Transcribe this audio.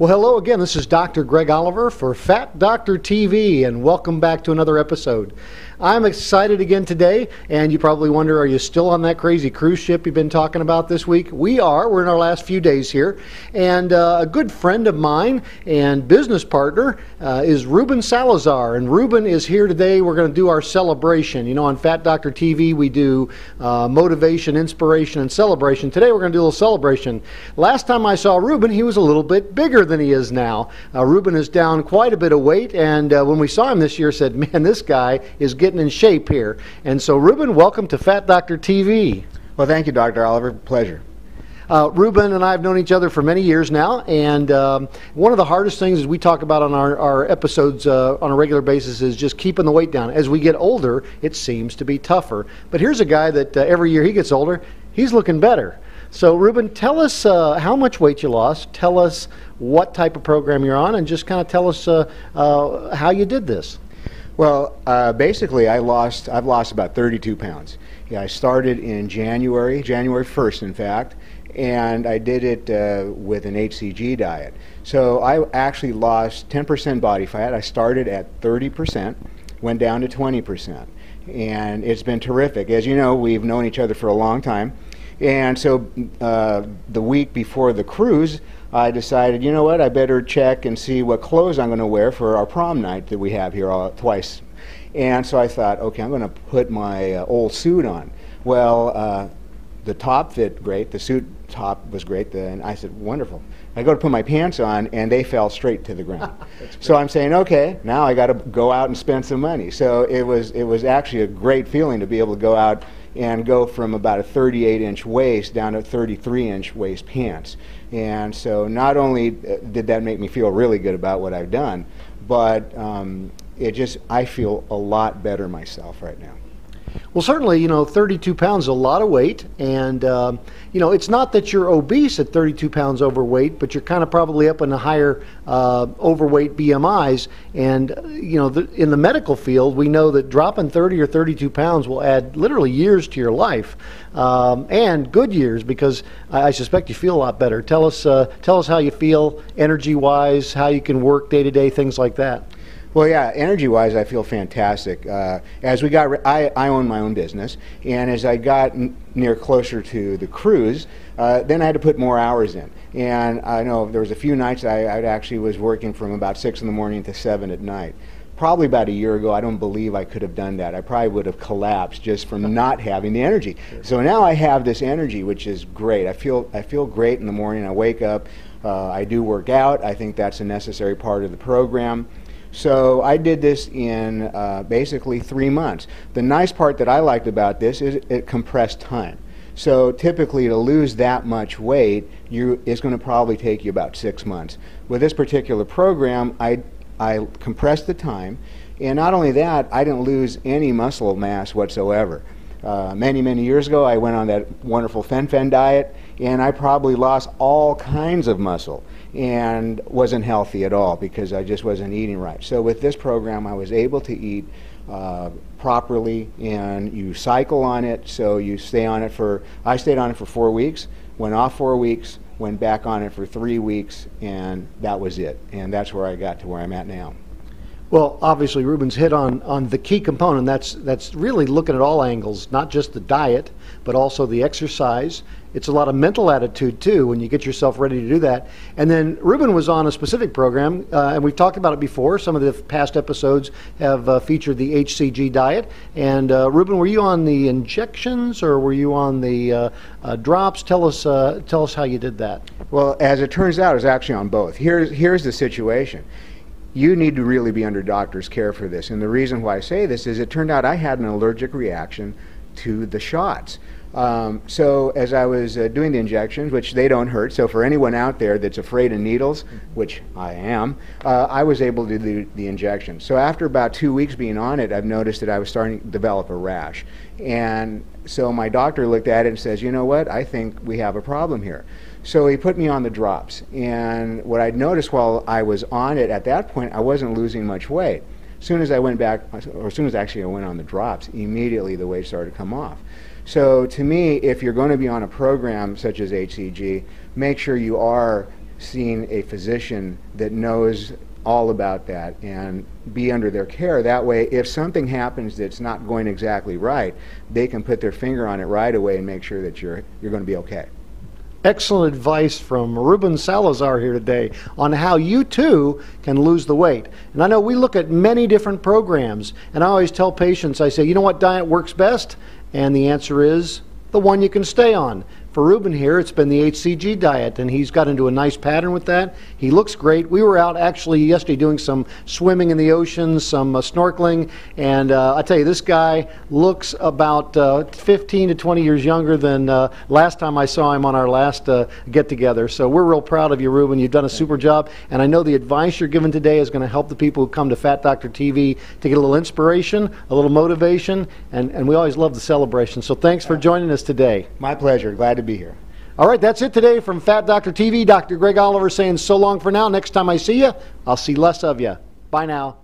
Well, hello again. This is Dr. Greg Oliver for Fat Doctor TV, and welcome back to another episode. I'm excited again today, and you probably wonder, are you still on that crazy cruise ship you've been talking about this week? We are. We're in our last few days here, and a good friend of mine and business partner is Reuben Salazar, and Reuben is here today. We're going to do our celebration. You know, on Fat Doctor TV, we do motivation, inspiration, and celebration. Today, we're going to do a little celebration. Last time I saw Reuben, he was a little bit bigger than he is now. Reuben is down quite a bit of weight, and when we saw him this year, said, man, this guy is getting in shape here. And so, Reuben, welcome to Fat Doctor TV. Well, thank you, Dr. Oliver. Pleasure. Reuben and I have known each other for many years now, and one of the hardest things as we talk about on our episodes on a regular basis is just keeping the weight down. As we get older, it seems to be tougher. But here's a guy that every year he gets older, he's looking better. So, Reuben, tell us how much weight you lost, tell us what type of program you're on, and just kind of tell us how you did this. Well, basically, I've lost about 32 pounds. Yeah, I started in January 1st, in fact, and I did it with an HCG diet. So I actually lost 10% body fat. I started at 30%, went down to 20%, and it's been terrific. As you know, we've known each other for a long time. And so the week before the cruise, I decided, you know what, I better check and see what clothes I'm going to wear for our prom night that we have here twice. And so I thought, okay, I'm going to put my old suit on. Well, the top fit great, the suit top was great, and I said, wonderful. I go to put my pants on, and they fell straight to the ground. So I'm saying, okay, now I got to go out and spend some money. So it was actually a great feeling to be able to go out and go from about a 38-inch waist down to 33-inch waist pants. And so not only did that make me feel really good about what I've done, but I feel a lot better myself right now. Well, certainly, you know, 32 pounds is a lot of weight, and, you know, it's not that you're obese at 32 pounds overweight, but you're kind of probably up in the higher overweight BMIs, and, you know, in the medical field, we know that dropping 30 or 32 pounds will add literally years to your life, and good years, because I suspect you feel a lot better. Tell us how you feel energy-wise, how you can work day-to-day, things like that. Well, yeah, energy-wise, I feel fantastic. As we got, I own my own business, and as I got near closer to the cruise, then I had to put more hours in. And I know there was a few nights I actually was working from about 6 in the morning to 7 at night. Probably about a year ago, I don't believe I could have done that. I probably would have collapsed just from not having the energy. So now I have this energy, which is great. I feel great in the morning. I wake up, I do work out. I think that's a necessary part of the program. So I did this in basically 3 months. The nice part that I liked about this is it compressed time. So typically to lose that much weight, it's going to probably take you about 6 months. With this particular program, I compressed the time, and not only that, I didn't lose any muscle mass whatsoever. Many years ago, I went on that wonderful Fen diet, and I probably lost all kinds of muscle and wasn't healthy at all because I just wasn't eating right. So with this program, I was able to eat properly, and you cycle on it, so you stay on it I stayed on it for 4 weeks, went off 4 weeks, went back on it for 3 weeks, and that was it. And that's where I got to where I'm at now. Well, obviously, Reuben's hit on the key component. That's really looking at all angles, not just the diet, but also the exercise. It's a lot of mental attitude, too, when you get yourself ready to do that. And then Reuben was on a specific program, and we've talked about it before. Some of the past episodes have featured the HCG diet. And Reuben, were you on the injections, or were you on the drops? Tell us how you did that. Well, as it turns out, I was actually on both. Here's the situation. You need to really be under doctor's care for this. And the reason why I say this is it turned out I had an allergic reaction to the shots. So as I was doing the injections, which they don't hurt, so for anyone out there that's afraid of needles, which I am, I was able to do the injection. So after about 2 weeks being on it, I've noticed that I was starting to develop a rash. And so my doctor looked at it and says, you know what, I think we have a problem here. So he put me on the drops. And what I'd noticed while I was on it at that point, I wasn't losing much weight. As soon as I went back, or as soon as actually I went on the drops, immediately the weight started to come off. So to me, if you're going to be on a program such as HCG, make sure you are seeing a physician that knows all about that and be under their care. That way, if something happens that's not going exactly right, they can put their finger on it right away and make sure that you're going to be okay. Excellent advice from Reuben Salazar here today on how you too can lose the weight. And I know we look at many different programs, and I always tell patients, I say, you know what diet works best? And the answer is the one you can stay on. For Reuben here, it's been the HCG diet, and he's got into a nice pattern with that. He looks great. We were out actually yesterday doing some swimming in the ocean, some snorkeling, and I tell you, this guy looks about 15 to 20 years younger than last time I saw him on our last get-together. So we're real proud of you, Reuben. You've done a super job, and I know the advice you're giving today is going to help the people who come to Fat Doctor TV to get a little inspiration, a little motivation, and we always love the celebration. So thanks for joining us today. My pleasure. Glad to be here. All right, that's it today from Fat Doctor TV. Dr. Greg Oliver saying so long for now. Next time I see you, I'll see less of you. Bye now.